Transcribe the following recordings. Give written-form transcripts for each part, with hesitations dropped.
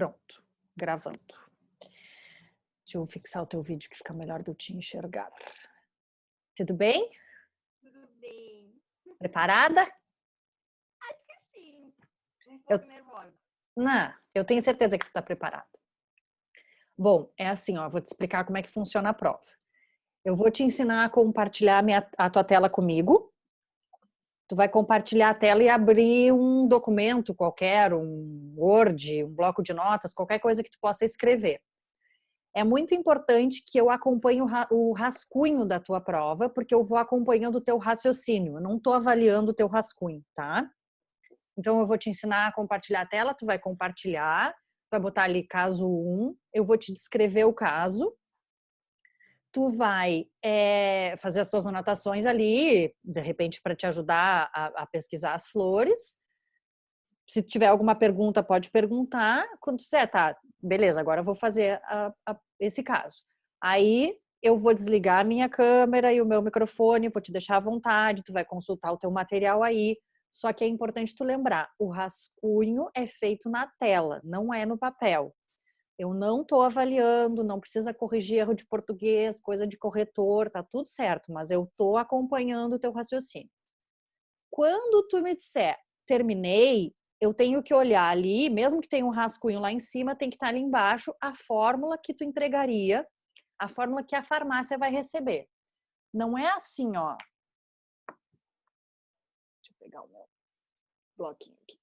Pronto, gravando. Deixa eu fixar o teu vídeo que fica melhor de eu te enxergar. Tudo bem? Tudo bem. Preparada? Acho que sim. Um pouco nervosa. Não, eu tenho certeza que tu está preparada. Bom, é assim, ó, vou te explicar como é que funciona a prova. Eu vou te ensinar a compartilhar a tua tela comigo. Tu vai compartilhar a tela e abrir um documento qualquer, um Word, um bloco de notas, qualquer coisa que tu possa escrever. É muito importante que eu acompanhe o rascunho da tua prova, porque eu vou acompanhando o teu raciocínio, eu não estou avaliando o teu rascunho, tá? Então, eu vou te ensinar a compartilhar a tela, tu vai compartilhar, vai botar ali caso 1, eu vou te descrever o caso, tu vai fazer as tuas anotações ali, de repente para te ajudar a pesquisar as flores. Se tiver alguma pergunta, pode perguntar. Quando tu disser, tá, beleza, agora eu vou fazer esse caso. Aí eu vou desligar a minha câmera e o meu microfone, vou te deixar à vontade, tu vai consultar o teu material aí. Só que é importante tu lembrar, o rascunho é feito na tela, não é no papel. Eu não estou avaliando, não precisa corrigir erro de português, coisa de corretor, tá tudo certo, mas eu estou acompanhando o teu raciocínio. Quando tu me disser, terminei, eu tenho que olhar ali, mesmo que tenha um rascunho lá em cima, tem que estar ali embaixo a fórmula que tu entregaria, a fórmula que a farmácia vai receber. Não é assim, ó. Deixa eu pegar o meu bloquinho aqui.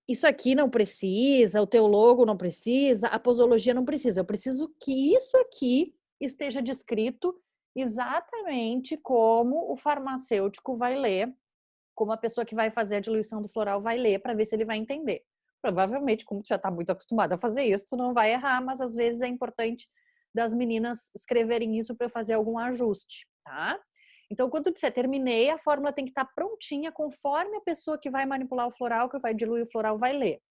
Isso aqui não precisa, o teu logo não precisa, a posologia não precisa. Eu preciso que isso aqui esteja descrito exatamente como o farmacêutico vai ler, como a pessoa que vai fazer a diluição do floral vai ler, para ver se ele vai entender. Provavelmente, como tu já está muito acostumada a fazer isso, tu não vai errar, mas às vezes é importante das meninas escreverem isso para eu fazer algum ajuste, tá? Então, quando tu disser terminei, a fórmula tem que estar prontinha conforme a pessoa que vai manipular o floral, que vai diluir o floral, vai ler.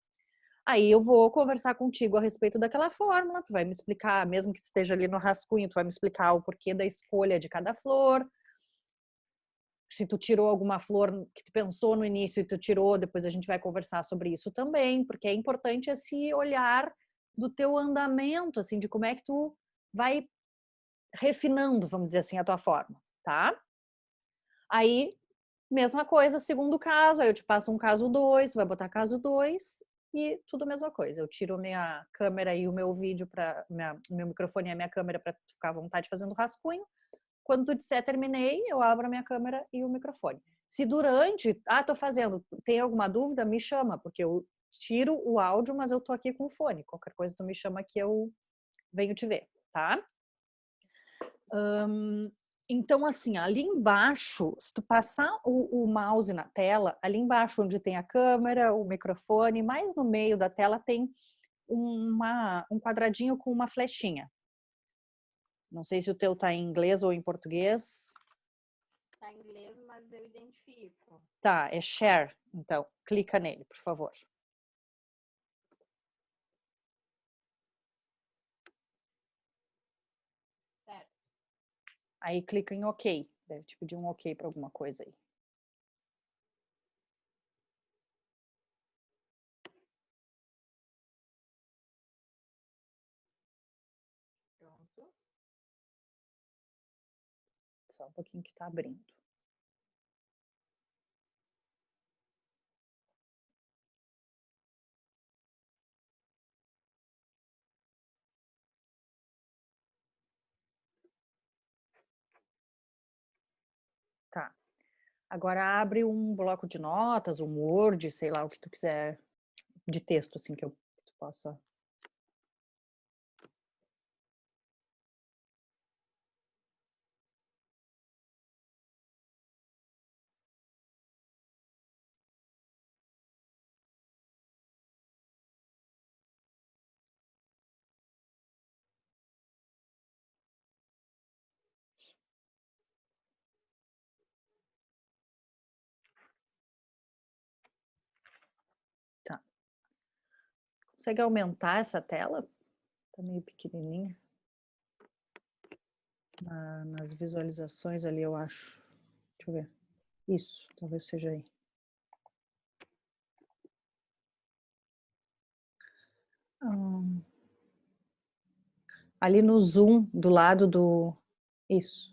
Aí eu vou conversar contigo a respeito daquela fórmula, tu vai me explicar, mesmo que esteja ali no rascunho, tu vai me explicar o porquê da escolha de cada flor. Se tu tirou alguma flor que tu pensou no início e tu tirou, depois a gente vai conversar sobre isso também, porque é importante esse olhar do teu andamento, assim, de como é que tu vai refinando, vamos dizer assim, a tua forma, tá? Aí, mesma coisa, segundo caso, aí eu te passo um caso 2, tu vai botar caso 2 e tudo a mesma coisa. Eu tiro minha câmera e o meu vídeo para meu microfone e a minha câmera para ficar à vontade fazendo rascunho. Quando tu disser terminei, eu abro a minha câmera e o microfone. Se durante, tô fazendo, tem alguma dúvida, me chama, porque eu tiro o áudio, mas eu tô aqui com o fone. Qualquer coisa tu me chama que eu venho te ver, tá? Então, assim, ali embaixo, se tu passar o mouse na tela, ali embaixo onde tem a câmera, o microfone, mais no meio da tela tem um quadradinho com uma flechinha. Não sei se o teu tá em inglês ou em português. Tá em inglês, mas eu identifico. Tá, é share. Então, clica nele, por favor. Certo. Aí clica em OK. Deve te pedir um OK para alguma coisa aí. Pronto. Só um pouquinho que tá abrindo. Tá. Agora abre um bloco de notas, um Word, sei lá o que tu quiser de texto, assim, que tu possa. Tá. Consegue aumentar essa tela? Tá meio pequenininha. Nas visualizações ali, eu acho. Deixa eu ver. Isso, talvez seja aí. Hum, Ali no zoom, do lado do... Isso.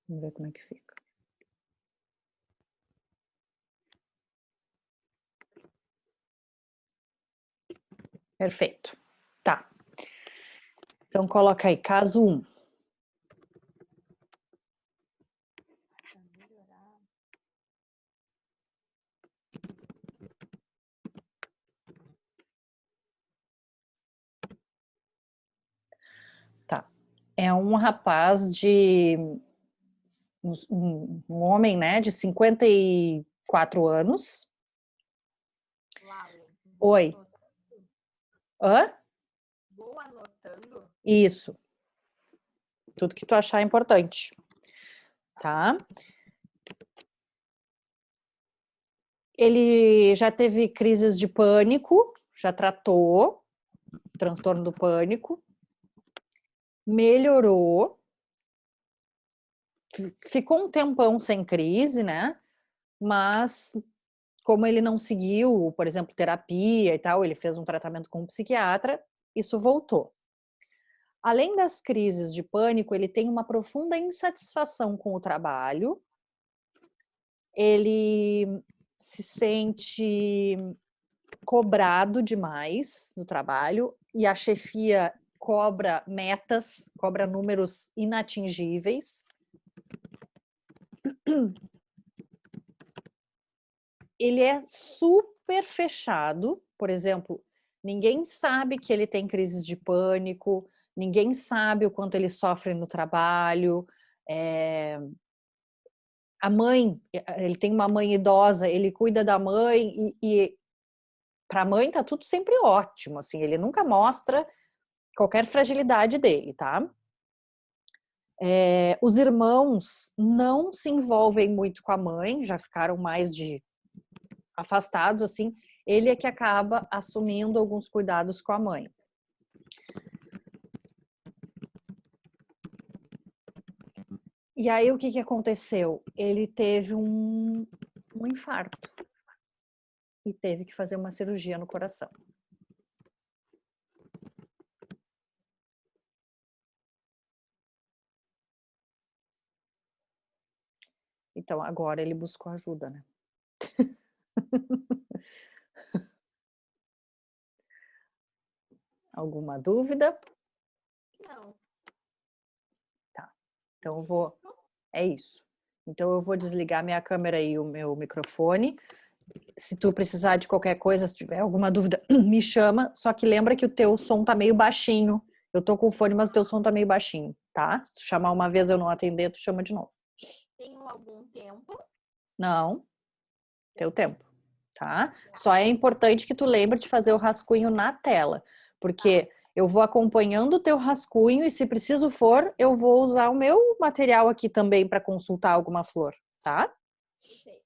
Vamos ver como é que fica. Perfeito. Tá. Então, coloca aí, caso 1. Tá. É um rapaz de... Um homem, né, de 54 anos. Laura, Oi. Hã? vou anotando. Isso. Tudo que tu achar importante. Tá? Ele já teve crises de pânico, já tratou transtorno do pânico, melhorou, ficou um tempão sem crise, né? Mas como ele não seguiu, por exemplo, terapia e tal, ele fez um tratamento com um psiquiatra, isso voltou. Além das crises de pânico, ele tem uma profunda insatisfação com o trabalho, ele se sente cobrado demais no trabalho e a chefia cobra metas, cobra números inatingíveis. Ele é super fechado, por exemplo, ninguém sabe que ele tem crises de pânico, ninguém sabe o quanto ele sofre no trabalho. A mãe, ele tem uma mãe idosa, ele cuida da mãe e para a mãe tá tudo sempre ótimo, assim, ele nunca mostra qualquer fragilidade dele, tá? Os irmãos não se envolvem muito com a mãe, já ficaram mais de afastados, assim, ele é que acaba assumindo alguns cuidados com a mãe. E aí o que aconteceu? Ele teve um infarto e teve que fazer uma cirurgia no coração. Então agora ele buscou ajuda, né? Alguma dúvida? Não. Tá. Então eu vou. É isso. Então eu vou desligar minha câmera e o meu microfone. Se tu precisar de qualquer coisa, se tiver alguma dúvida, me chama. Só que lembra que o teu som tá meio baixinho. Eu tô com o fone, mas o teu som tá meio baixinho, tá? Se tu chamar uma vez e eu não atender, tu chama de novo. Tenho algum tempo? Não, teu tempo, tá? Só é importante que tu lembre de fazer o rascunho na tela, porque eu vou acompanhando o teu rascunho e se preciso for, eu vou usar o meu material aqui também para consultar alguma flor, tá? Sim.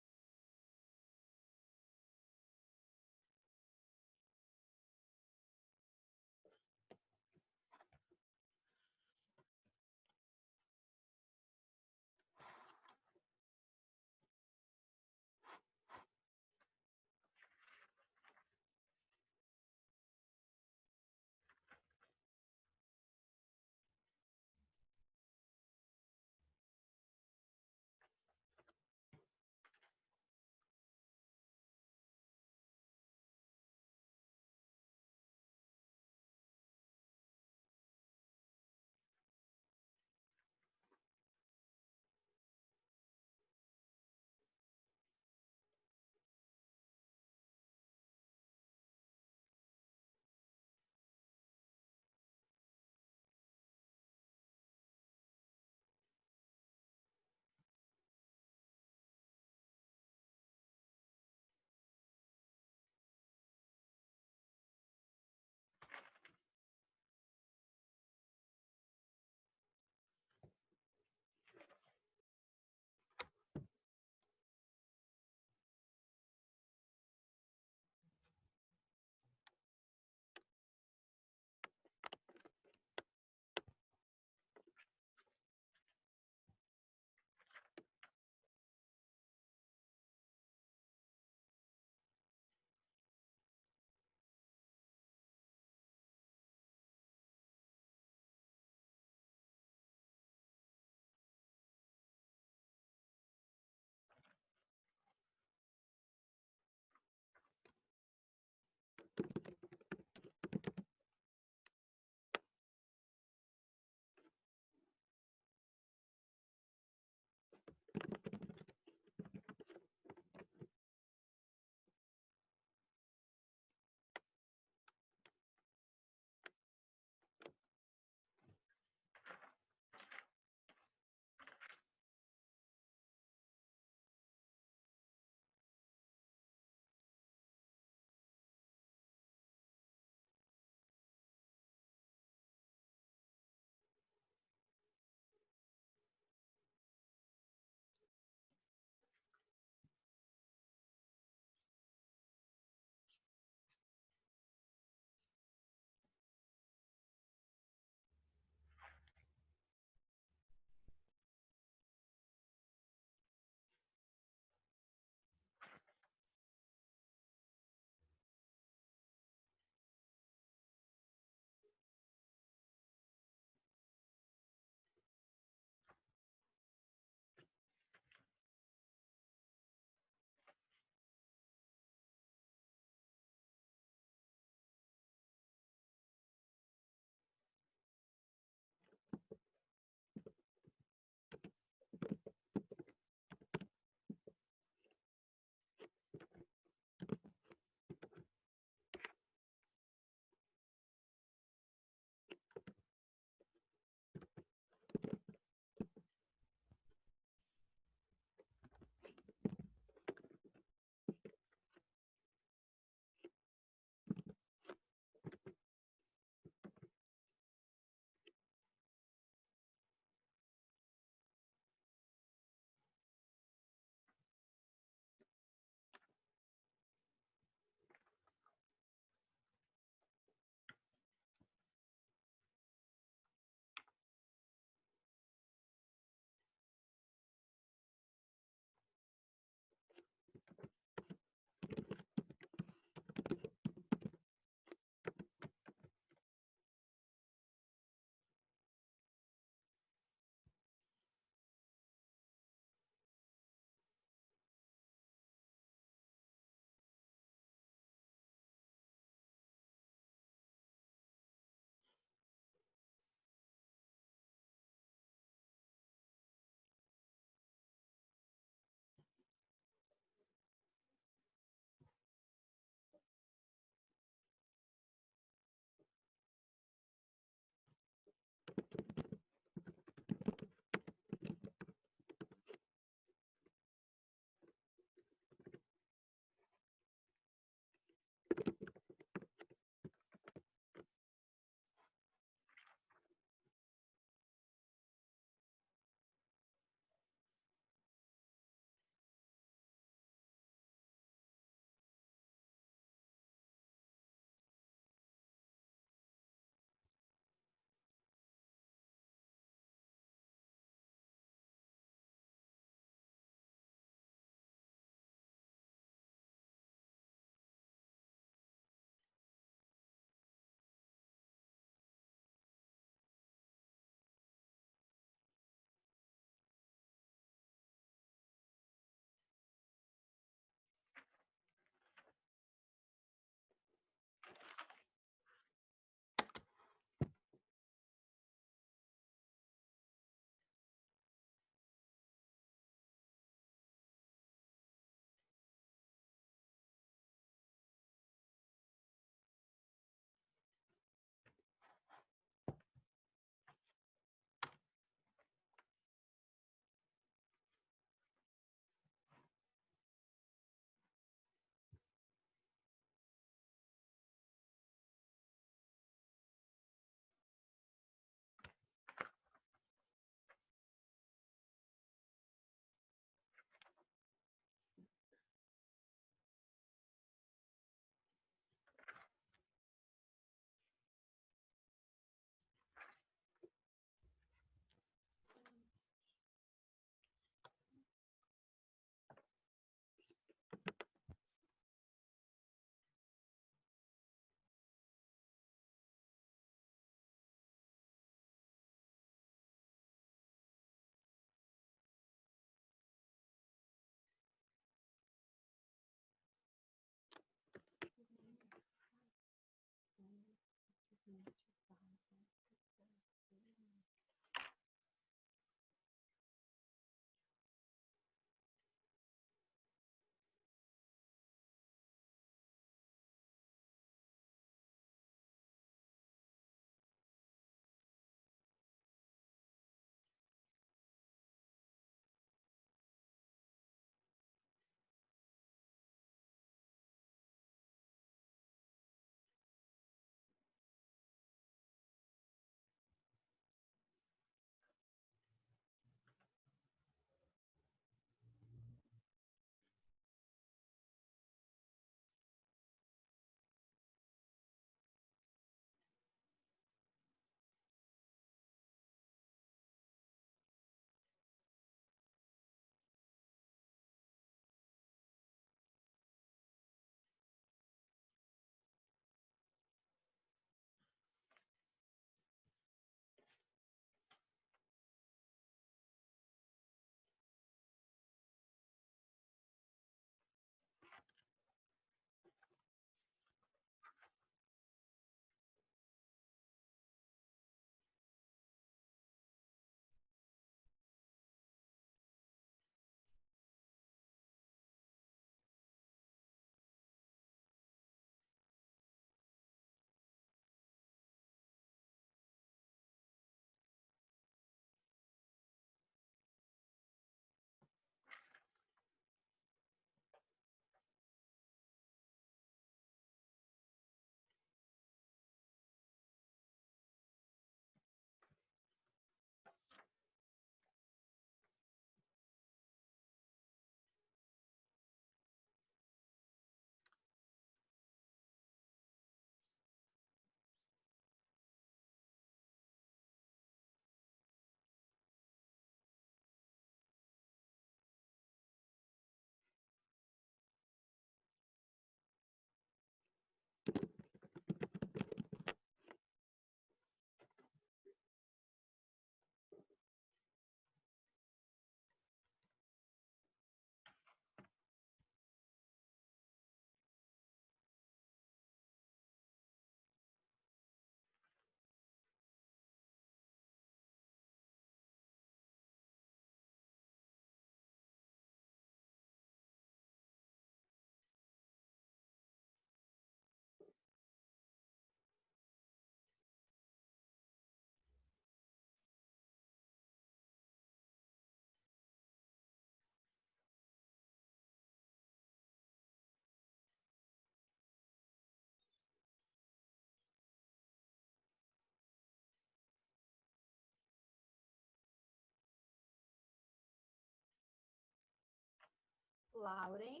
Lauren.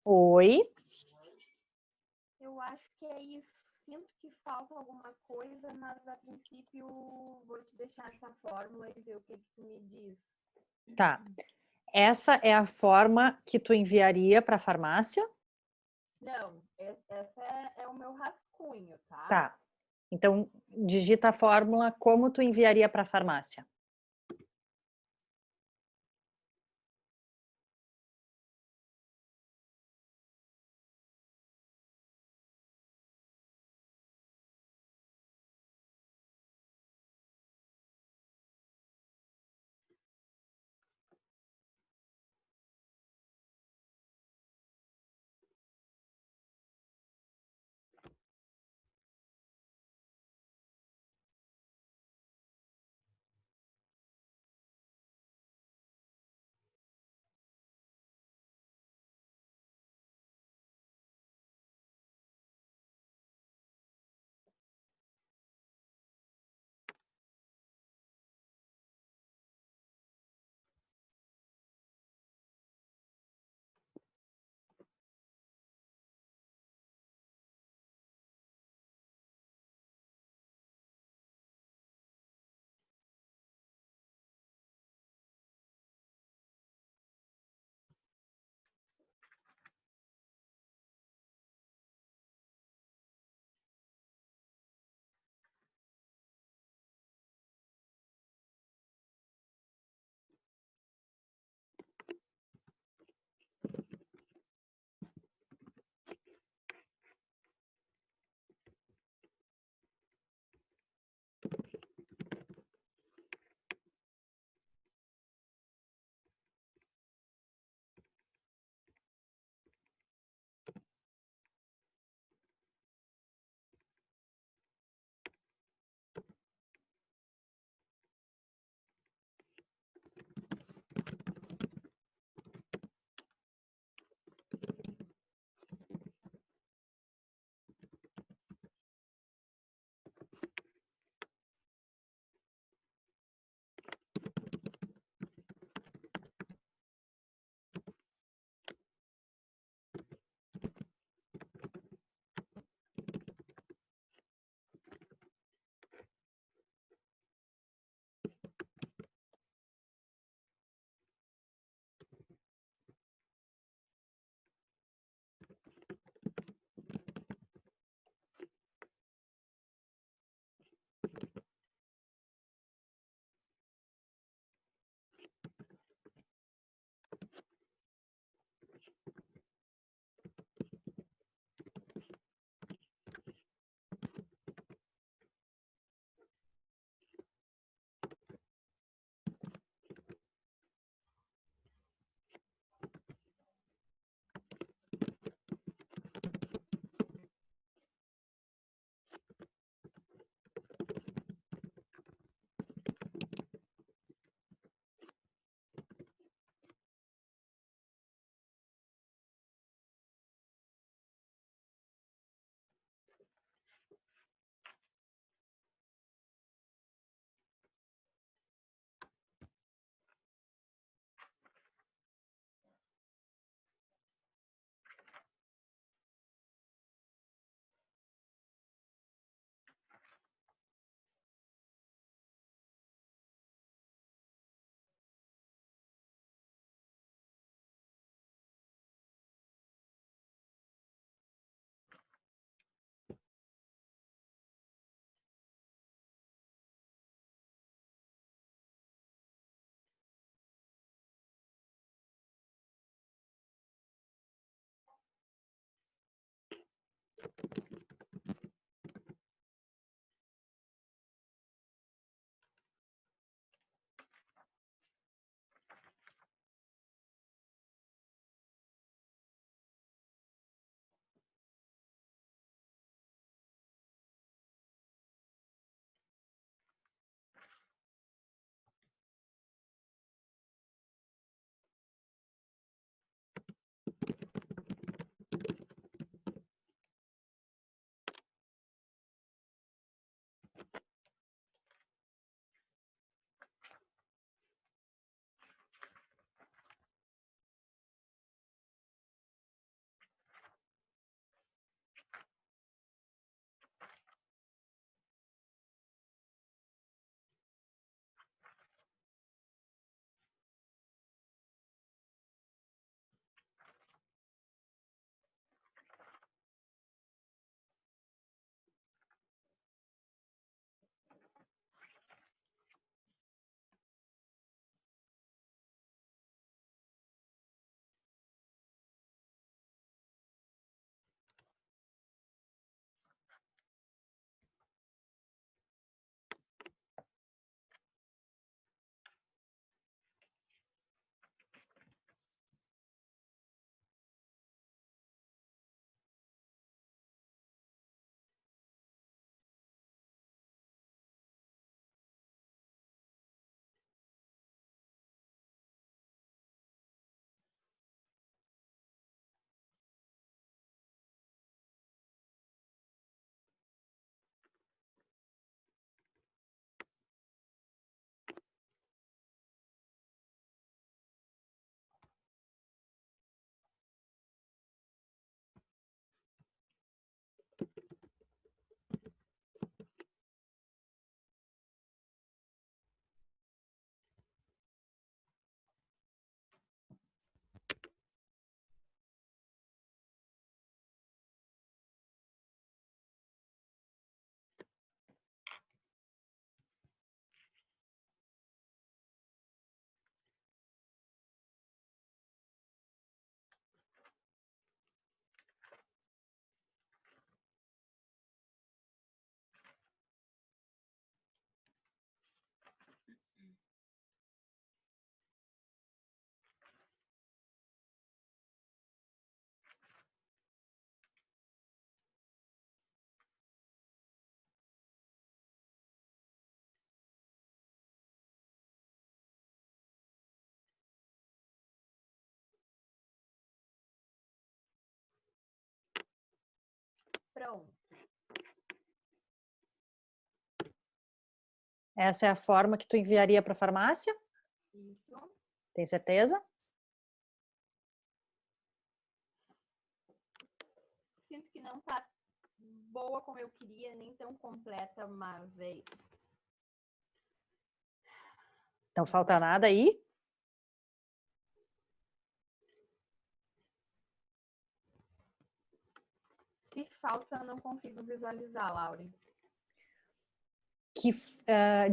Oi. Eu acho que é isso. Sinto que falta alguma coisa, mas a princípio vou te deixar essa fórmula e ver o que tu me diz. Tá. Essa é a forma que tu enviaria para a farmácia? Não, essa é o meu rascunho, tá? Tá. Então, digita a fórmula como tu enviaria para a farmácia. pronto. Essa é a forma que tu enviaria para a farmácia? Isso. Tem certeza? Sinto que não tá boa como eu queria, nem tão completa, mas é isso. Não falta nada aí? Se falta, eu não consigo visualizar, Laure.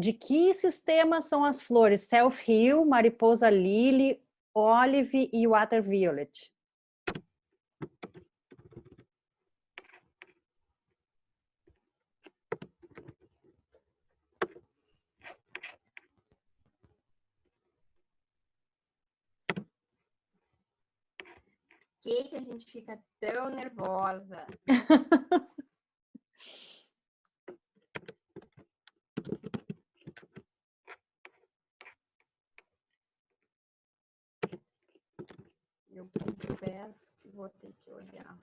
De que sistema são as flores? Self-Heal, Mariposa Lily, Olive e Water Violet? Que a gente fica tão nervosa? Eu confesso que vou ter que olhar.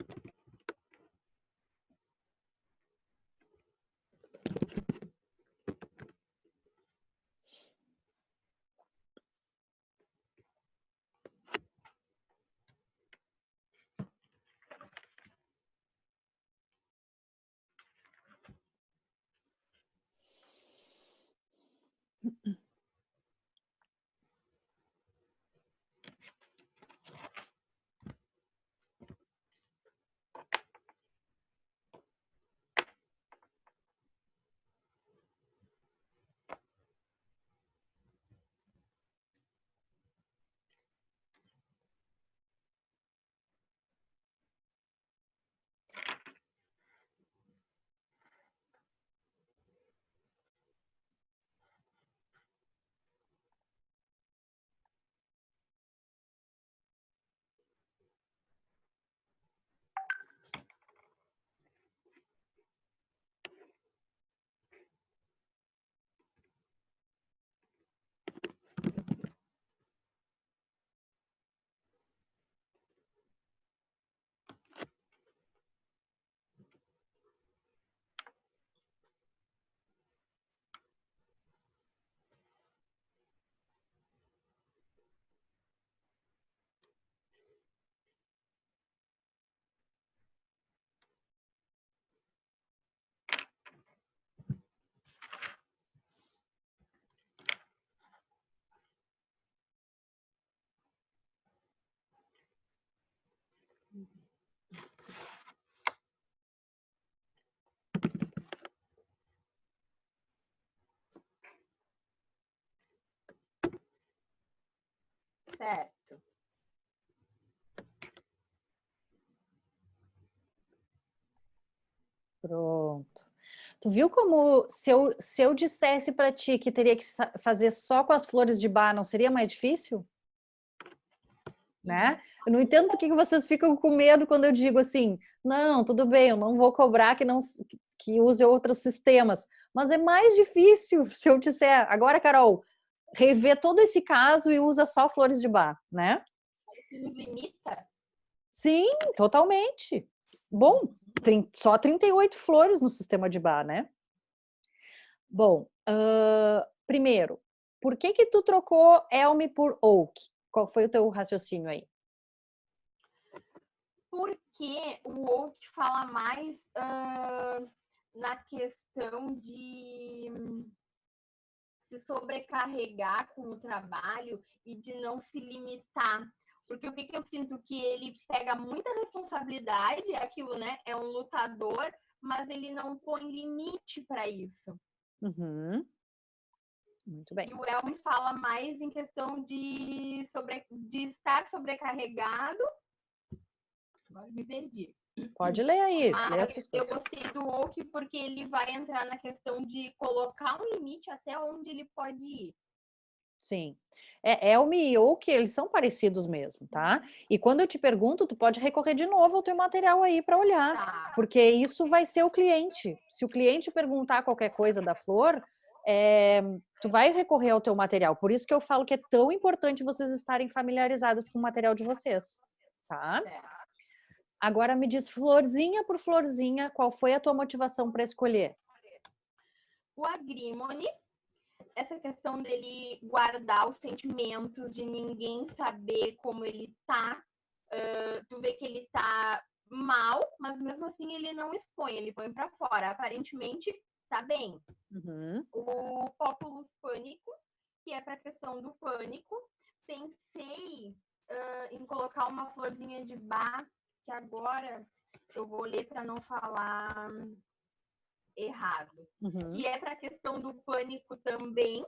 Certo. Pronto. Tu viu como se eu dissesse para ti que teria que fazer só com as flores de bar, não seria mais difícil? Né? Eu não entendo por que vocês ficam com medo quando eu digo assim, não, tudo bem, eu não vou cobrar que use outros sistemas, mas é mais difícil se eu disser, agora, Carol, rever todo esse caso e usa só flores de bar, né? Nos limita? Sim, totalmente. Bom, só 38 flores no sistema de bar, né? Bom, primeiro, por que tu trocou Elm por Oak? Qual foi o teu raciocínio aí? Porque o Oak fala mais na questão de se sobrecarregar com o trabalho e de não se limitar. Porque o que eu sinto que ele pega muita responsabilidade, é aquilo, né? É um lutador, mas ele não põe limite para isso. Uhum. Muito bem. E o Elmi fala mais em questão de estar sobrecarregado. Agora me perdi. Pode ler aí. Mas eu gostei do Oak porque ele vai entrar na questão de colocar um limite até onde ele pode ir. Sim. Elm e Oak, eles são parecidos mesmo, tá? E quando eu te pergunto, tu pode recorrer de novo ao teu material aí para olhar, Tá. porque isso vai ser o cliente. Se o cliente perguntar qualquer coisa da flor, tu vai recorrer ao teu material. Por isso que eu falo que é tão importante vocês estarem familiarizadas com o material de vocês, tá? Certo. Agora me diz florzinha por florzinha, qual foi a tua motivação para escolher? O agrímone, essa questão dele guardar os sentimentos, de ninguém saber como ele tá. Tu vê que ele tá mal, mas mesmo assim ele não expõe, ele põe para fora. Aparentemente tá bem. Uhum. O Populus Pânico, que é para a questão do pânico. Pensei em colocar uma florzinha de Bach, que agora eu vou ler para não falar errado. Uhum. Que é para a questão do pânico também,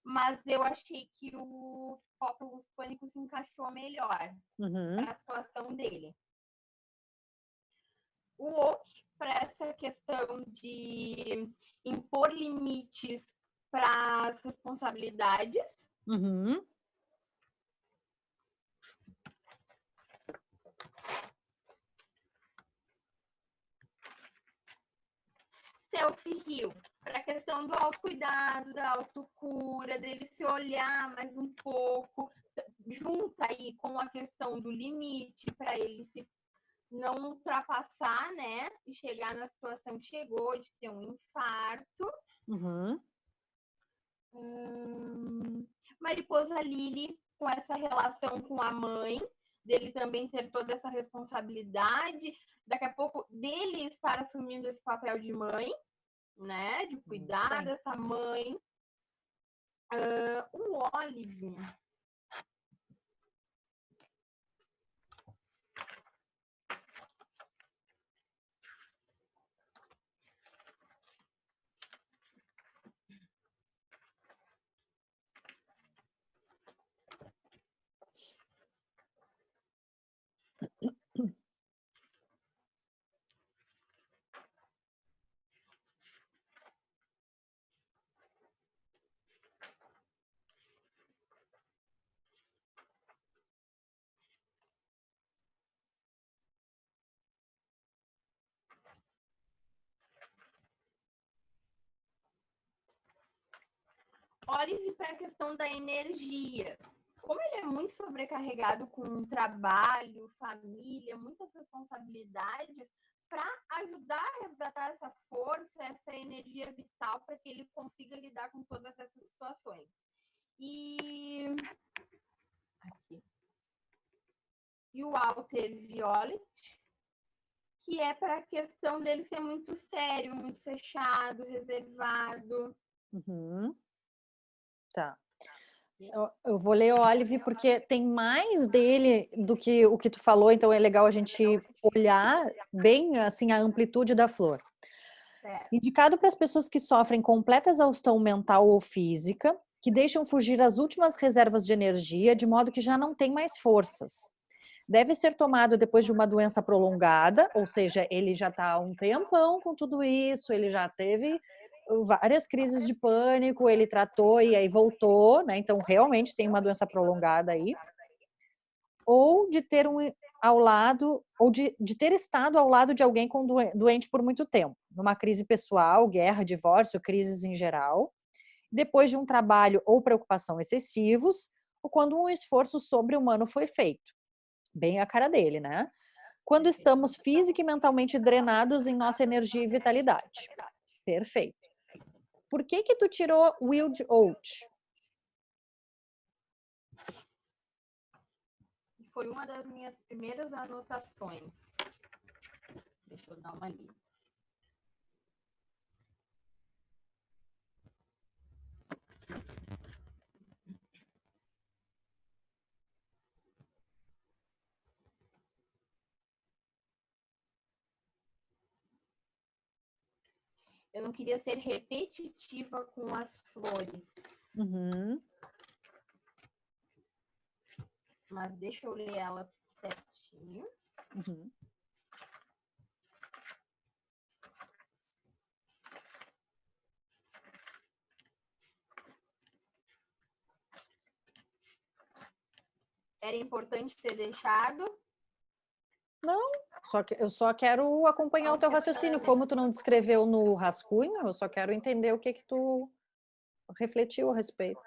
mas eu achei que o Populus Pânico se encaixou melhor para a situação dele. O Oak, para essa questão de impor limites para as responsabilidades. Uhum. Self-heal, para a questão do autocuidado, da autocura, dele se olhar mais um pouco, junta aí com a questão do limite, para ele se não ultrapassar, né? E chegar na situação que chegou, de ter um infarto. Uhum. Mariposa Lily, com essa relação com a mãe, dele também ter toda essa responsabilidade, daqui a pouco dele estar assumindo esse papel de mãe, né? De cuidar dessa mãe. O Olive. Olive para a questão da energia. Como ele é muito sobrecarregado com trabalho, família, muitas responsabilidades, para ajudar a resgatar essa força, essa energia vital, para que ele consiga lidar com todas essas situações. E aqui. E o Walter Violet, que é para a questão dele ser muito sério, muito fechado, reservado. Uhum. Tá. Eu vou ler o Olive porque tem mais dele do que o que tu falou, então é legal a gente olhar bem assim a amplitude da flor. Indicado para as pessoas que sofrem completa exaustão mental ou física, que deixam fugir as últimas reservas de energia, de modo que já não tem mais forças. Deve ser tomado depois de uma doença prolongada, ou seja, ele já está há um tempão com tudo isso, ele já teve várias crises de pânico, ele tratou e aí voltou, né? Então realmente tem uma doença prolongada aí. Ou de ter ao lado, ou de ter estado ao lado de alguém com doente por muito tempo, numa crise pessoal, guerra, divórcio, crises em geral, depois de um trabalho ou preocupação excessivos, ou quando um esforço sobre-humano foi feito. Bem a cara dele, né? Quando estamos física e mentalmente drenados em nossa energia e vitalidade. Perfeito. Por que tu tirou Wild Oat? Foi uma das minhas primeiras anotações. Deixa eu dar uma lida. Eu não queria ser repetitiva com as flores. Uhum. Mas deixa eu ler ela certinho. Uhum. Era importante ter deixado? Não, eu só quero acompanhar o teu raciocínio. Como tu não descreveu no rascunho, eu só quero entender o que tu refletiu a respeito.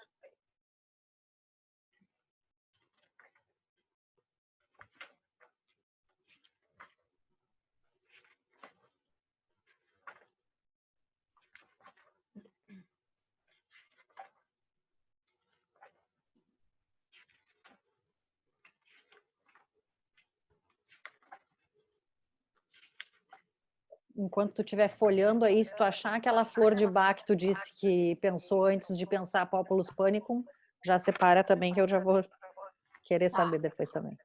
enquanto tu estiver folhando aí, se tu achar aquela flor de Bach que tu disse que pensou antes de pensar Populus Panicum, já separa também, que eu já vou querer saber depois também.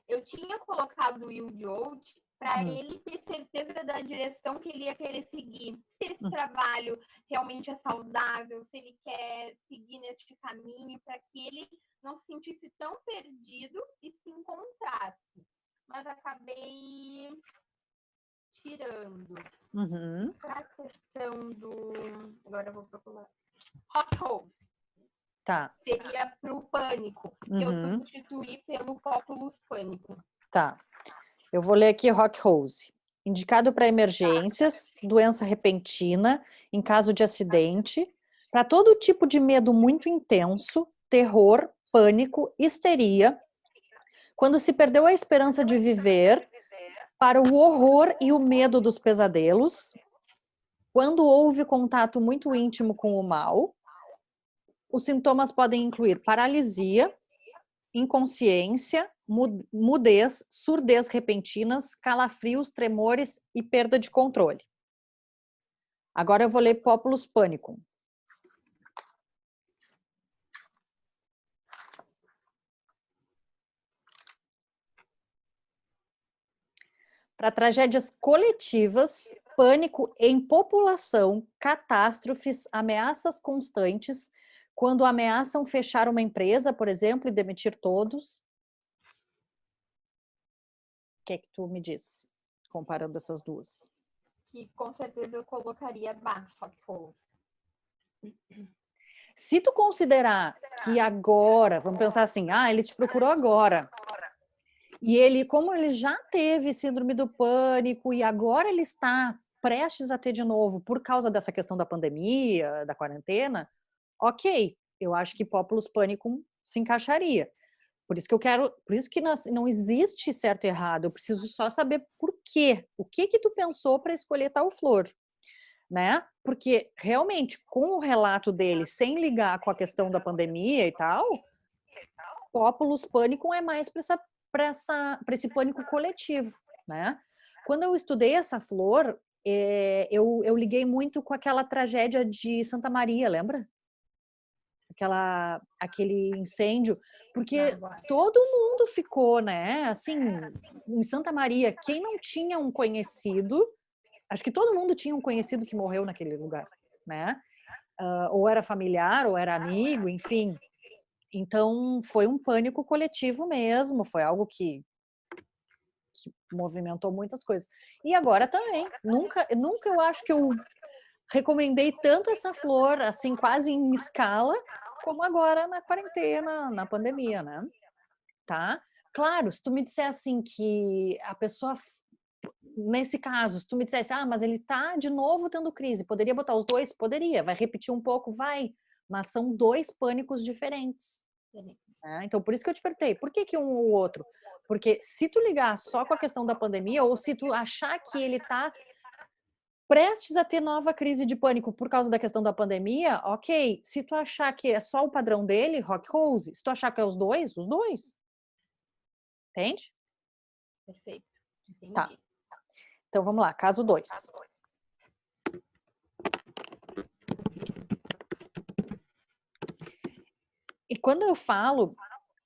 Eu tinha colocado o Will Jolt para ele ter certeza da direção que ele ia querer seguir. Se esse trabalho realmente é saudável, se ele quer seguir neste caminho, para que ele não se sentisse tão perdido e se encontrasse. Mas acabei tirando. Para a questão do... Agora eu vou procurar. Hot Rose. Tá. Seria para o pânico, que eu substituí pelo Populus Panicum. Tá. Eu vou ler aqui Rock Rose. Indicado para emergências, doença repentina, em caso de acidente, para todo tipo de medo muito intenso, terror, pânico, histeria, quando se perdeu a esperança de viver, para o horror e o medo dos pesadelos, quando houve contato muito íntimo com o mal. Os sintomas podem incluir paralisia, inconsciência, mudez, surdez repentinas, calafrios, tremores e perda de controle. Agora eu vou ler Populus Panicum. Para tragédias coletivas, pânico em população, catástrofes, ameaças constantes, quando ameaçam fechar uma empresa, por exemplo, e demitir todos. O que é que tu me diz, comparando essas duas? Que com certeza eu colocaria Hot Rose. Se tu considerar que agora, vamos pensar assim, ele te procurou agora, e ele, como ele já teve síndrome do pânico e agora ele está prestes a ter de novo por causa dessa questão da pandemia, da quarentena, ok, eu acho que Populus Panicum se encaixaria. Por isso que eu quero, por isso que não existe certo e errado, eu preciso só saber por quê. O que que tu pensou para escolher tal flor, né? Porque realmente, com o relato dele, sem ligar com a questão da pandemia e tal, Populus Panicum é mais para esse pânico coletivo, né? Quando eu estudei essa flor, eu liguei muito com aquela tragédia de Santa Maria, lembra? Aquele incêndio, porque todo mundo ficou, né? Assim, em Santa Maria, quem não tinha um conhecido, acho que todo mundo tinha um conhecido que morreu naquele lugar, né? Ou era familiar, ou era amigo, enfim. Então, foi um pânico coletivo mesmo, foi algo que movimentou muitas coisas. E agora também, nunca eu acho que eu recomendei tanto essa flor, assim, quase em escala, como agora na quarentena, na pandemia, né? Tá? Claro, se tu me disser assim que a pessoa, nesse caso, se tu me dissesse, mas ele tá de novo tendo crise, poderia botar os dois? Poderia, vai repetir um pouco? Vai, mas são dois pânicos diferentes. Então, por isso que eu te perguntei, por que um ou outro? Porque se tu ligar só com a questão da pandemia, ou se tu achar que ele tá prestes a ter nova crise de pânico por causa da questão da pandemia, ok. Se tu achar que é só o padrão dele, Rock Rose. Se tu achar que é os dois. Entende? Perfeito. Entendi. Tá. Então, vamos lá. Caso 2. E quando eu falo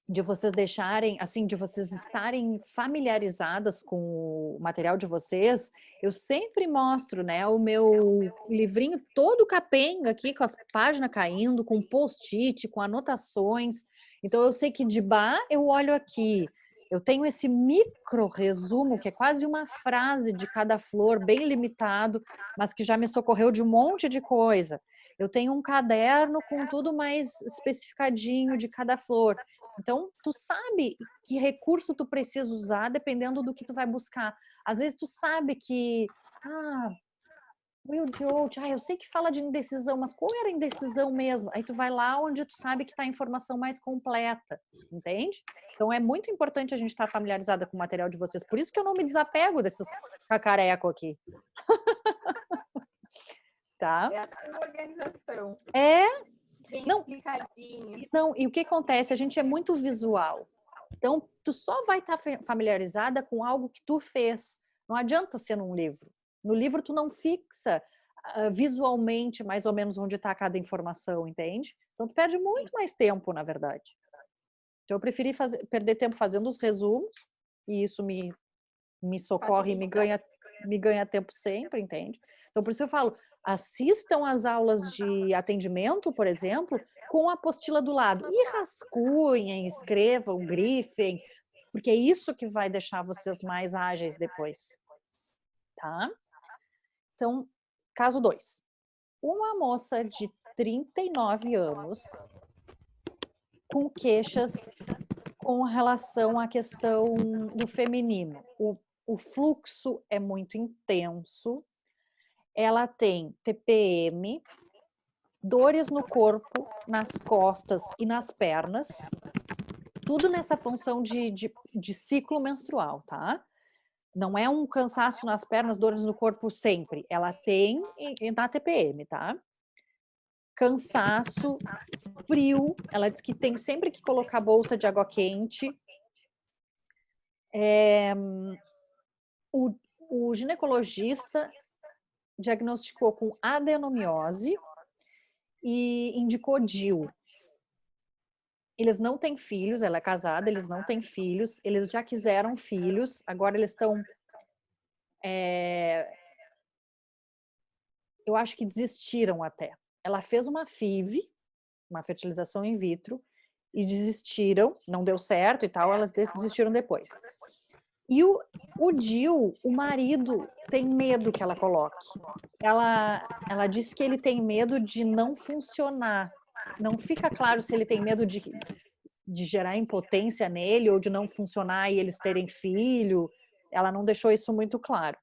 de vocês deixarem, assim, de vocês estarem familiarizadas com o material de vocês, eu sempre mostro, né, o meu livrinho todo capenga aqui, com as páginas caindo, com post-it, com anotações. Então, eu sei que de bar eu olho aqui, eu tenho esse micro resumo, que é quase uma frase de cada flor, bem limitado, mas que já me socorreu de um monte de coisa. Eu tenho um caderno com tudo mais especificadinho de cada flor. Então, tu sabe que recurso tu precisa usar dependendo do que tu vai buscar. Às vezes tu sabe que, Will Jolt, eu sei que fala de indecisão, mas qual era a indecisão mesmo? Aí tu vai lá onde tu sabe que está a informação mais completa, entende? Então é muito importante a gente estar familiarizada com o material de vocês. Por isso que eu não me desapego desses cacareco aqui. Tá? É a organização. É. Bem Não, explicadinho. não, e o que acontece? A gente é muito visual. Então, tu só vai estar familiarizada com algo que tu fez. Não adianta ser num livro. No livro, tu não fixa visualmente mais ou menos onde está cada informação, entende? Então, tu perde muito mais tempo, na verdade. Então, eu preferi perder tempo fazendo os resumos, e isso me socorre e me ganha tempo sempre, entende? Então, por isso eu falo, assistam às aulas de atendimento, por exemplo, com a apostila do lado. E rascunhem, escrevam, grifem, porque é isso que vai deixar vocês mais ágeis depois. Tá? Então, caso 2. Uma moça de 39 anos com queixas com relação à questão do feminino. O fluxo é muito intenso, ela tem TPM, dores no corpo, nas costas e nas pernas, tudo nessa função de ciclo menstrual, tá? Não é um cansaço nas pernas, dores no corpo sempre. Ela tem na TPM, tá? Cansaço, frio. Ela diz que tem sempre que colocar bolsa de água quente. O ginecologista diagnosticou com adenomiose e indicou DIU. Eles não têm filhos, ela é casada, eles não têm filhos, eles já quiseram filhos, agora eles estão... eu acho que desistiram até. Ela fez uma FIV, uma fertilização in vitro, e desistiram, não deu certo e tal, elas desistiram depois. E o DIU, o marido tem medo que ela coloque. Ela disse que ele tem medo de não funcionar. Não fica claro se ele tem medo de gerar impotência nele ou de não funcionar e eles terem filho. Ela não deixou isso muito claro.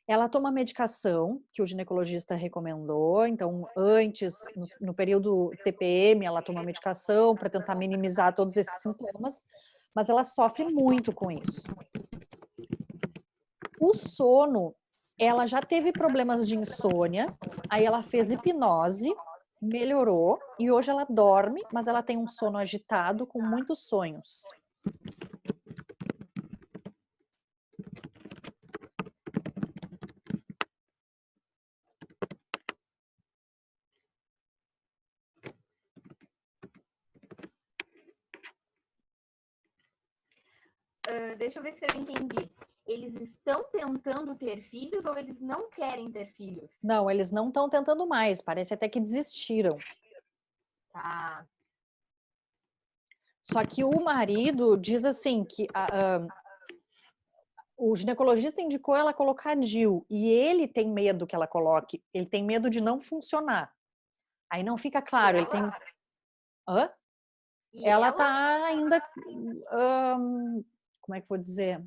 Ela toma medicação que o ginecologista recomendou, então antes, no período TPM, ela toma medicação para tentar minimizar todos esses sintomas, mas ela sofre muito com isso. O sono, ela já teve problemas de insônia, aí ela fez hipnose, melhorou, e hoje ela dorme, mas ela tem um sono agitado com muitos sonhos. Deixa eu ver se eu entendi. Eles estão tentando ter filhos ou eles não querem ter filhos? Não, eles não estão tentando mais, parece até que desistiram. Tá. Só que o marido diz assim que o ginecologista indicou ela colocar DIU e ele tem medo que ela coloque, ele tem medo de não funcionar. Aí não fica claro, ele tem... Hã? Ela tá ainda... como é que eu vou dizer?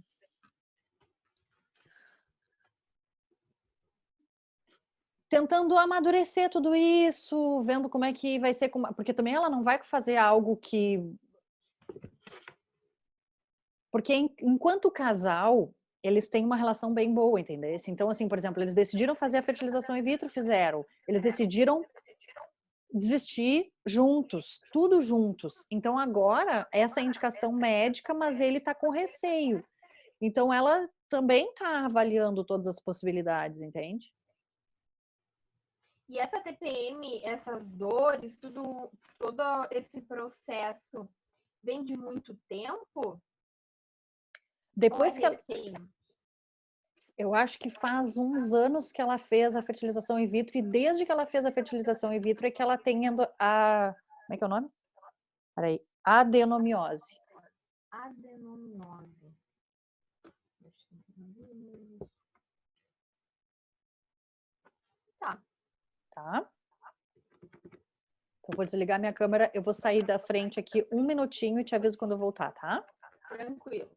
Tentando amadurecer tudo isso, vendo como é que vai ser... Porque também ela não vai fazer algo que... Porque enquanto casal, eles têm uma relação bem boa, entendeu? Então, assim, por exemplo, eles decidiram fazer a fertilização in vitro, fizeram. Eles decidiram desistir juntos, tudo juntos. Então, agora, essa é a indicação médica, mas ele tá com receio. Então, ela também tá avaliando todas as possibilidades, entende? E essa TPM, essas dores, todo esse processo vem de muito tempo? Depois que ela... Eu acho que faz uns anos que ela fez a fertilização in vitro, e desde que ela fez a fertilização in vitro é que ela tem a... Como é que é o nome? Peraí. Adenomiose. Adenomiose. Tá. Tá? Então, vou desligar minha câmera. Eu vou sair da frente aqui um minutinho e te aviso quando eu voltar, tá? Tranquilo.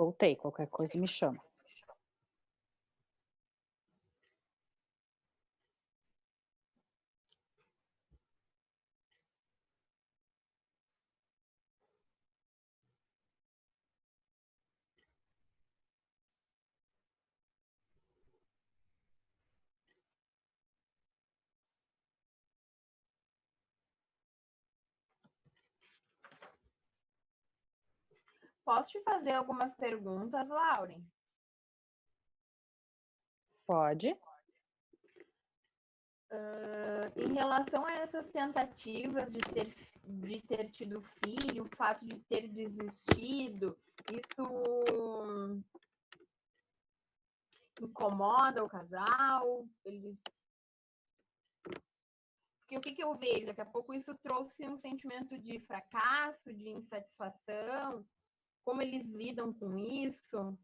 Voltei, qualquer coisa me chama. Posso te fazer algumas perguntas, Lauren? Pode? Em relação a essas tentativas de ter tido filho, o fato de ter desistido, isso incomoda o casal? Porque o que eu vejo? Daqui a pouco isso trouxe um sentimento de fracasso, de insatisfação. Como eles lidam com isso?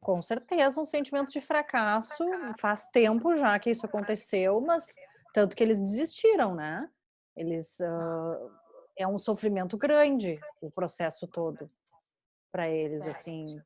Com certeza um sentimento de fracasso, faz tempo já que isso aconteceu, mas tanto que eles desistiram, né. Eles, é um sofrimento grande o processo todo, para eles, Certo. assim.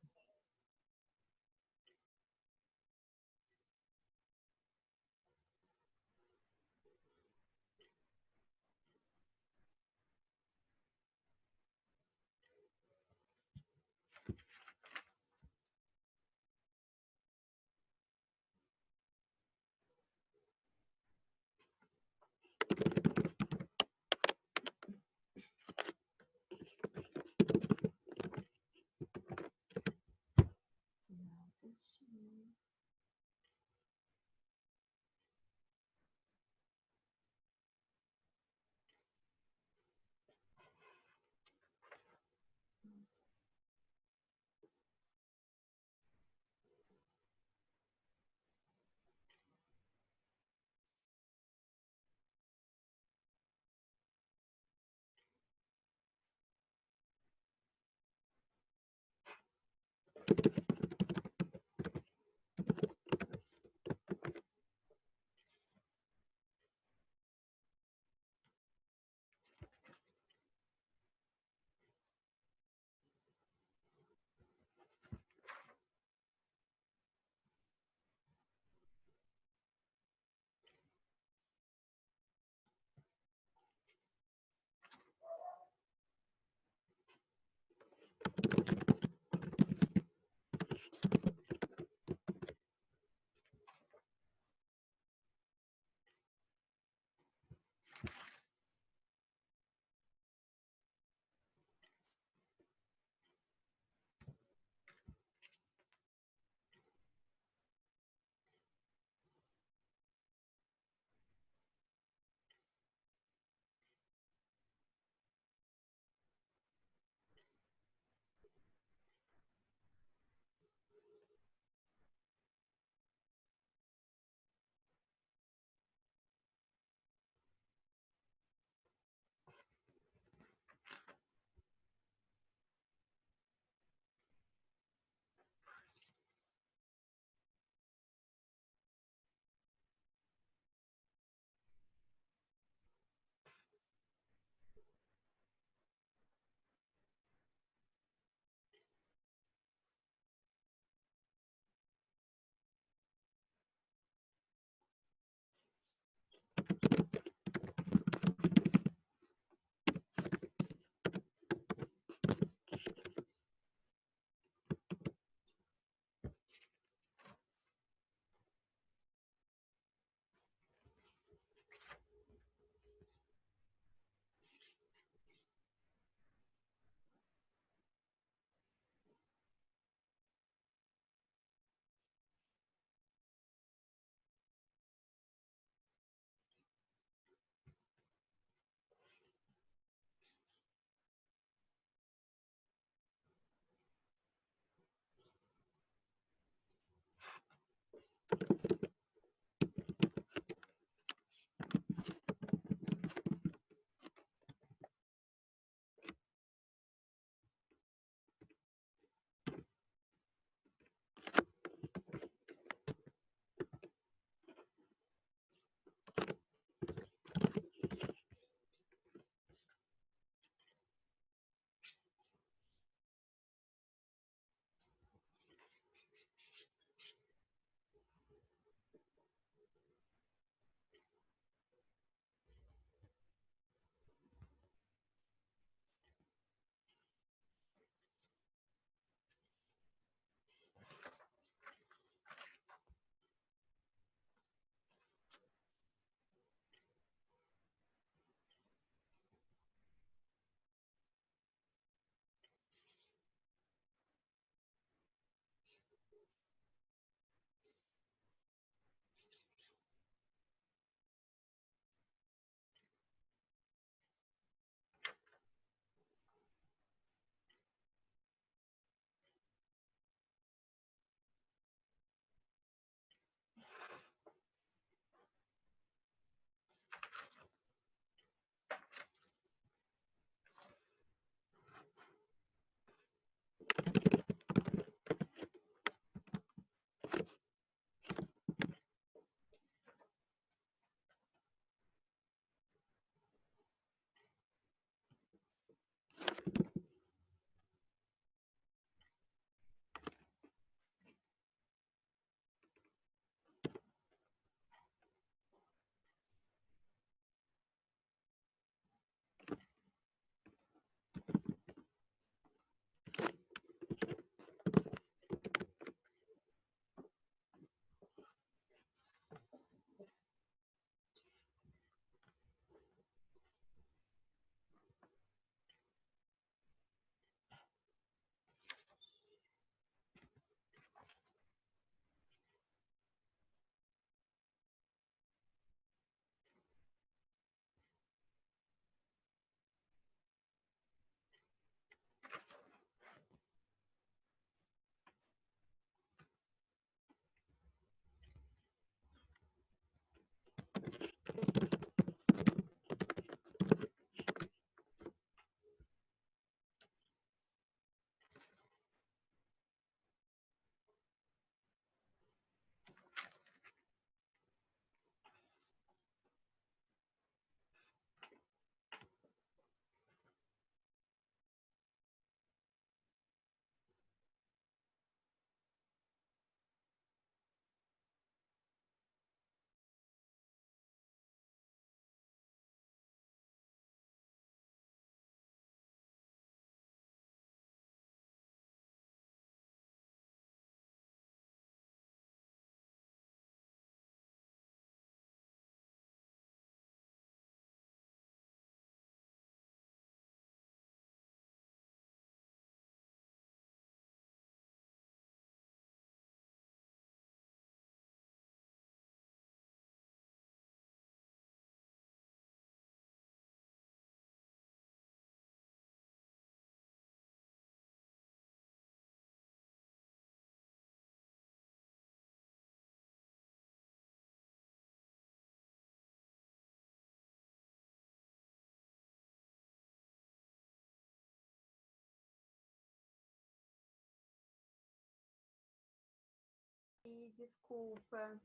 Ai, desculpa.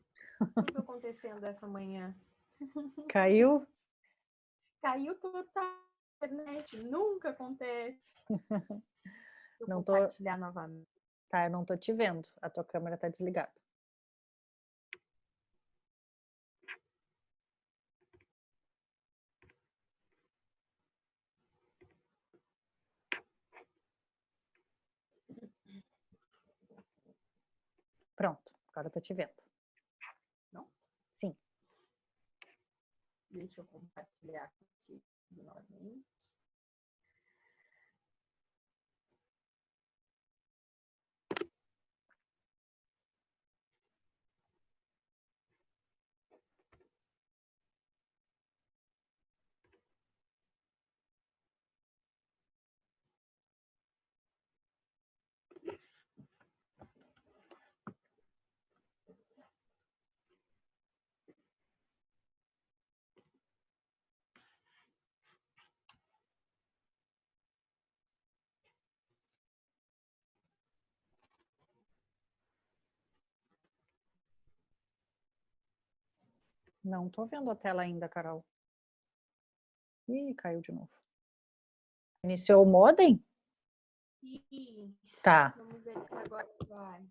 Tudo acontecendo essa manhã. Caiu? Caiu total a internet. Nunca acontece. Vou Não tô, compartilhar novamente. tá, eu não tô te vendo. A tua câmera tá desligada. Pronto, agora eu tô te vendo. Não? Sim. Deixa eu compartilhar aqui novamente. Não tô vendo a tela ainda, Carol. Ih, caiu de novo. Iniciou o modem? E Tá. vamos ver se agora vai.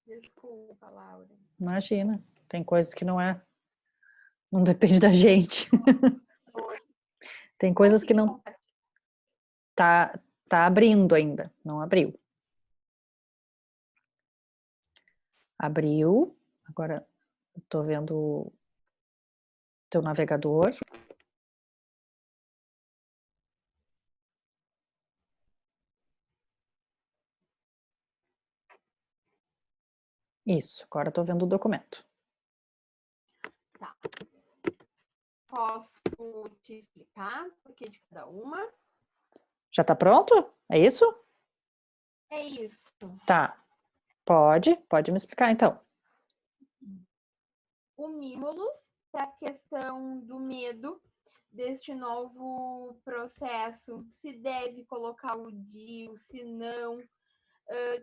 Desculpa, Laura. Imagina. Tem coisas que não depende da gente. Oi. Tem coisas que Consegui não compartilhar. tá abrindo ainda. Não abriu. Abriu. Agora eu tô vendo o teu navegador. Isso, agora eu tô vendo o documento. Tá. Posso te explicar por que de cada uma? Já tá pronto? É isso? É isso. Tá. Pode me explicar então. O Mimulus, para a questão do medo deste novo processo, se deve colocar o DIU, se não.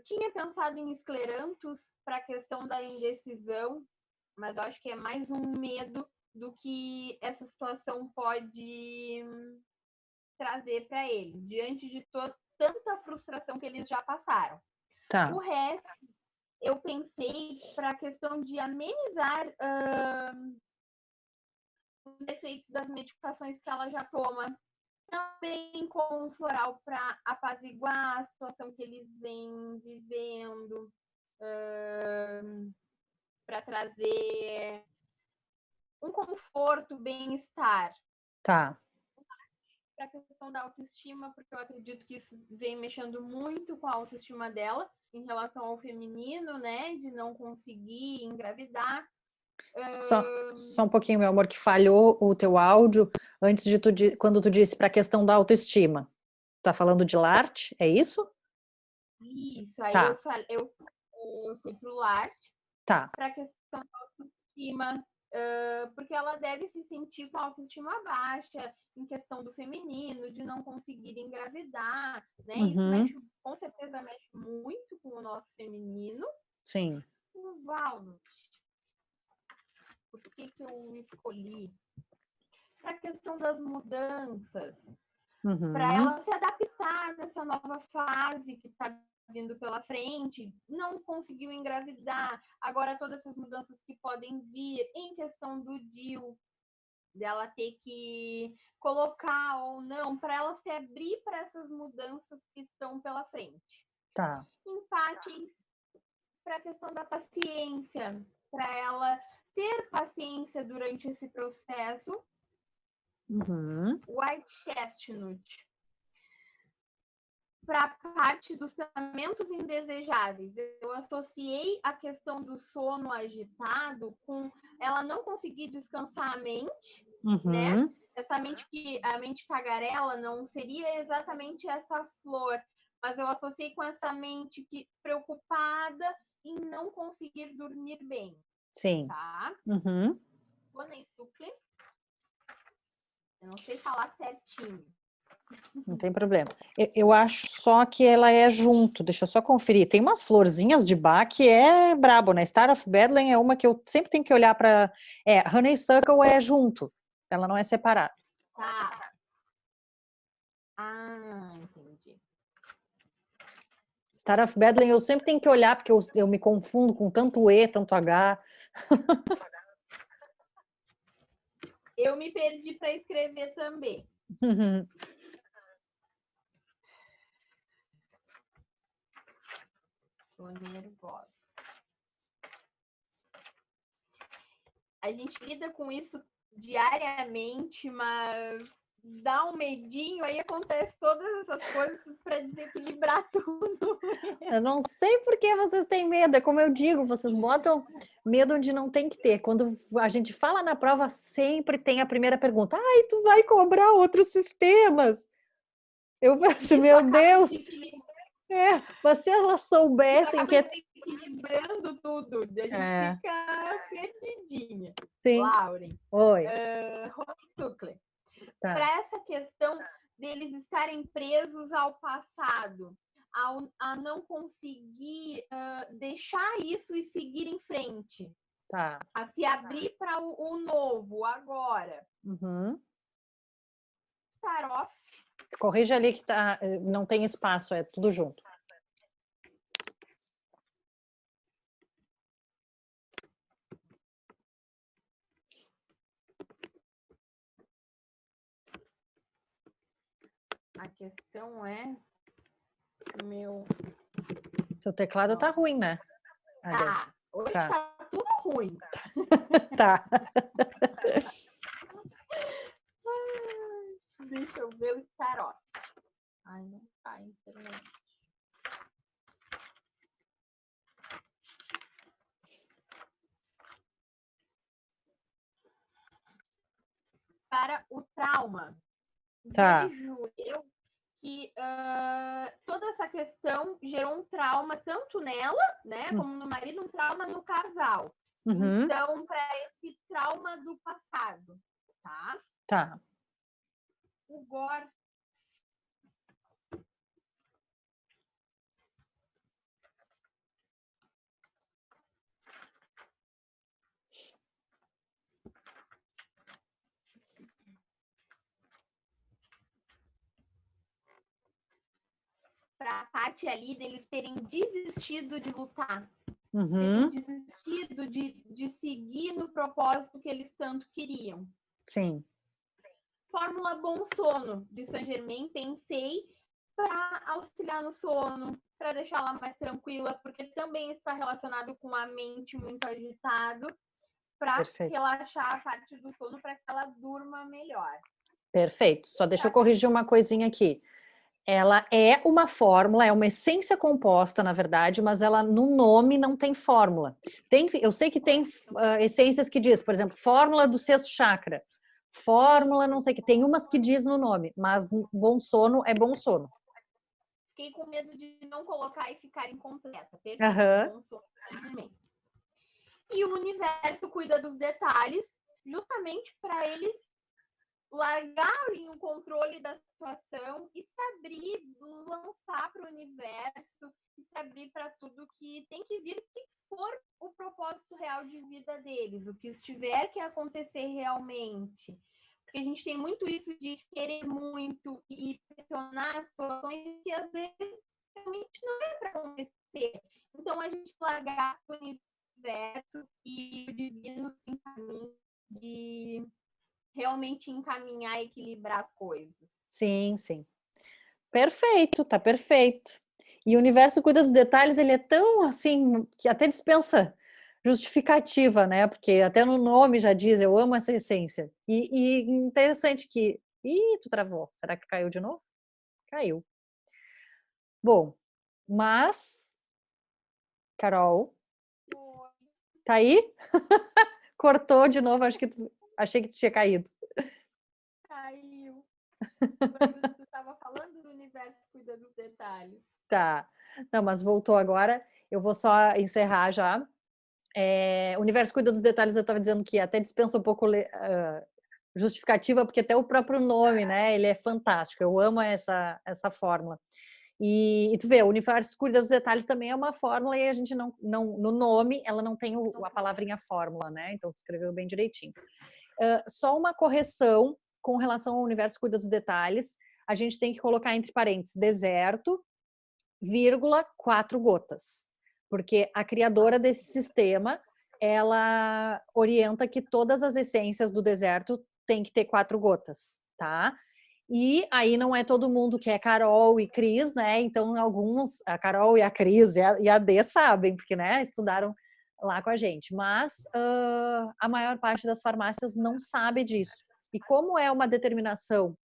Tinha pensado em esclerantos para a questão da indecisão, mas eu acho que é mais um medo do que essa situação pode trazer para eles, diante de tanta frustração que eles já passaram. Tá. O resto, eu pensei para a questão de amenizar os efeitos das medicações que ela já toma. Também com um floral para apaziguar a situação que eles vêm vivendo, para trazer um conforto, bem-estar. Tá. Para a questão da autoestima, porque eu acredito que isso vem mexendo muito com a autoestima dela em relação ao feminino, né? De não conseguir engravidar. Só um pouquinho, meu amor, que falhou o teu áudio antes de quando tu disse para a questão da autoestima. Tá falando de Larte, é isso? Isso, aí Tá, eu fui pro Lart tá. para a questão da autoestima, porque ela deve se sentir com a autoestima baixa em questão do feminino, de não conseguir engravidar, né? Isso mexe, com certeza mexe muito com o nosso feminino. Sim. O Valnut, por que eu escolhi? Para a questão das mudanças, para ela se adaptar nessa nova fase que está vindo pela frente, não conseguiu engravidar, agora todas essas mudanças que podem vir em questão do DIU, dela ter que colocar ou não, para ela se abrir para essas mudanças que estão pela frente. Tá. Empates para a questão da paciência, para ela ter paciência durante esse processo. White Chestnut, para a parte dos pensamentos indesejáveis. Eu associei a questão do sono agitado com ela não conseguir descansar a mente, né? Essa mente a mente tagarela não seria exatamente essa flor, mas eu associei com essa mente preocupada em não conseguir dormir bem. Sim. Tá? Sucle. Eu não sei falar certinho. Não tem problema. Eu acho só que ela é junto. Deixa eu só conferir. Tem umas florzinhas de Bach que é brabo, né? Star of Bethlehem é uma que eu sempre tenho que olhar para. Honeysuckle é junto. Ela não é separada. Tá. Ah, entendi. Star of Bethlehem eu sempre tenho que olhar porque eu me confundo com tanto E, tanto H. Eu me perdi para escrever também. Tô nervosa. A gente lida com isso diariamente, mas dá um medinho, aí acontece todas essas coisas para desequilibrar tudo. Eu não sei por que vocês têm medo. É como eu digo, vocês botam medo onde não tem que ter. Quando a gente fala na prova, sempre tem a primeira pergunta. Ai, tu vai cobrar outros sistemas. Eu penso, meu Deus. Mas se elas soubessem que... equilibrando tudo, a gente fica perdidinha. Sim. Lauren. Oi. Honeysuckle. Tá. Para essa questão deles estarem presos ao passado, a não conseguir deixar isso e seguir em frente. Tá. A se abrir para o novo, agora. Start off. Corrija ali que tá, não tem espaço, é tudo junto. A questão é meu... Seu teclado tá ruim, né? Tá. Hoje tá tudo ruim. Tá. Deixa eu ver o start off. Ai, não tá, internet. Para o trauma. Tá. Vejo eu que toda essa questão gerou um trauma tanto nela, né, como no marido, um trauma no casal. Então, para esse trauma do passado, tá? Tá. O Gor... Para a parte ali deles terem desistido de lutar. Terem desistido de seguir no propósito que eles tanto queriam. Sim. Fórmula Bom Sono de Saint Germain, pensei para auxiliar no sono, para deixá-la mais tranquila, porque também está relacionado com a mente muito agitado, para relaxar a parte do sono, para que ela durma melhor. Perfeito. Só deixa eu corrigir uma coisinha aqui. Ela é uma fórmula, é uma essência composta, na verdade, mas ela no nome não tem fórmula. Eu sei que tem essências que diz, por exemplo, fórmula do sexto chakra, fórmula não sei o que, tem umas que diz no nome, mas bom sono é bom sono. Fiquei com medo de não colocar e ficar incompleta. Perfeito, bom sono também. E o universo cuida dos detalhes, justamente para eles largarem o controle da situação e se abrir, lançar para o universo, e se abrir para tudo que tem que vir, que for o propósito real de vida deles, o que estiver que acontecer realmente. Porque a gente tem muito isso de querer muito e pressionar as situações que às vezes realmente não é para acontecer. Então a gente largar o universo e o divino se encaminha de realmente encaminhar e equilibrar as coisas. Sim, sim. Perfeito, tá perfeito. E o universo cuida dos detalhes, ele é tão assim, que até dispensa justificativa, né? Porque até no nome já diz, eu amo essa essência. E interessante que... Ih, tu travou. Será que caiu de novo? Caiu. Bom, mas... Carol? Oi. Tá aí? Cortou de novo, achei que tu tinha caído. Caiu. Mas tu estava falando do universo cuida dos detalhes. Tá. Não, mas voltou agora. Eu vou só encerrar já. O universo cuida dos detalhes, eu estava dizendo que até dispensa um pouco justificativa, porque até o próprio nome, né? Ele é fantástico. Eu amo essa fórmula. E tu vê, o universo cuida dos detalhes também é uma fórmula e a gente não no nome ela não tem a palavrinha fórmula, né? Então tu escreveu bem direitinho. Só uma correção com relação ao universo cuida dos detalhes. A gente tem que colocar entre parênteses deserto, vírgula, 4 gotas. Porque a criadora desse sistema, ela orienta que todas as essências do deserto tem que ter 4 gotas, tá? E aí não é todo mundo que é Carol e Cris, né? Então alguns, a Carol e a Cris e a Dê sabem, porque né, estudaram lá com a gente. Mas a maior parte das farmácias não sabe disso. E como é uma determinação,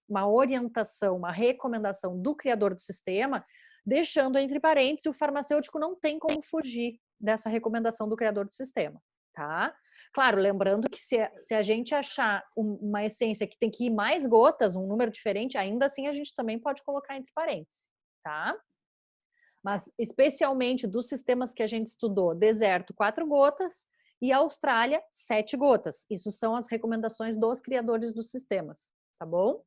uma orientação, uma recomendação do criador do sistema, deixando entre parênteses, o farmacêutico não tem como fugir dessa recomendação do criador do sistema, tá? Claro, lembrando que se a gente achar uma essência que tem que ir mais gotas, um número diferente, ainda assim a gente também pode colocar entre parênteses, tá? Mas especialmente dos sistemas que a gente estudou, deserto, 4 gotas, e Austrália, 7 gotas. Isso são as recomendações dos criadores dos sistemas, tá bom?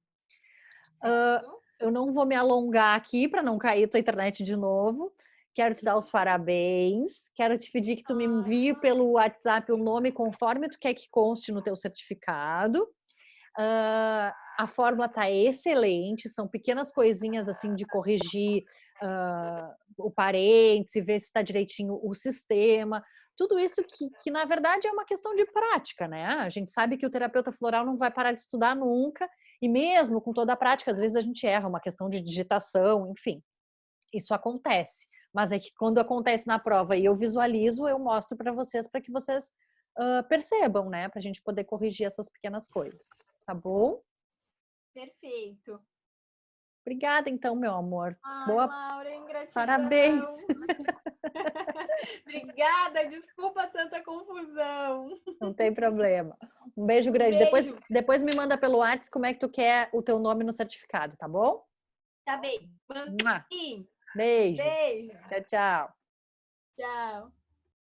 Eu não vou me alongar aqui para não cair tua internet de novo. Quero te dar os parabéns. Quero te pedir que tu me envie pelo WhatsApp o nome conforme tu quer que conste no teu certificado. A fórmula tá excelente. São pequenas coisinhas assim de corrigir o parêntese, ver se está direitinho o sistema. Tudo isso que na verdade é uma questão de prática, né? A gente sabe que o terapeuta floral não vai parar de estudar nunca. E mesmo com toda a prática, às vezes a gente erra, uma questão de digitação, enfim. Isso acontece. Mas é que quando acontece na prova e eu visualizo, eu mostro para vocês percebam, né? Para a gente poder corrigir essas pequenas coisas. Tá bom? Perfeito. Obrigada, então, meu amor. Boa. Laura, ingratidão. Parabéns. Obrigada, desculpa tanta confusão. Não tem problema. Um beijo grande. Beijo. Depois me manda pelo WhatsApp como é que tu quer o teu nome no certificado, tá bom? Tá bem. Beijo. Beijo. Tchau, tchau. Tchau.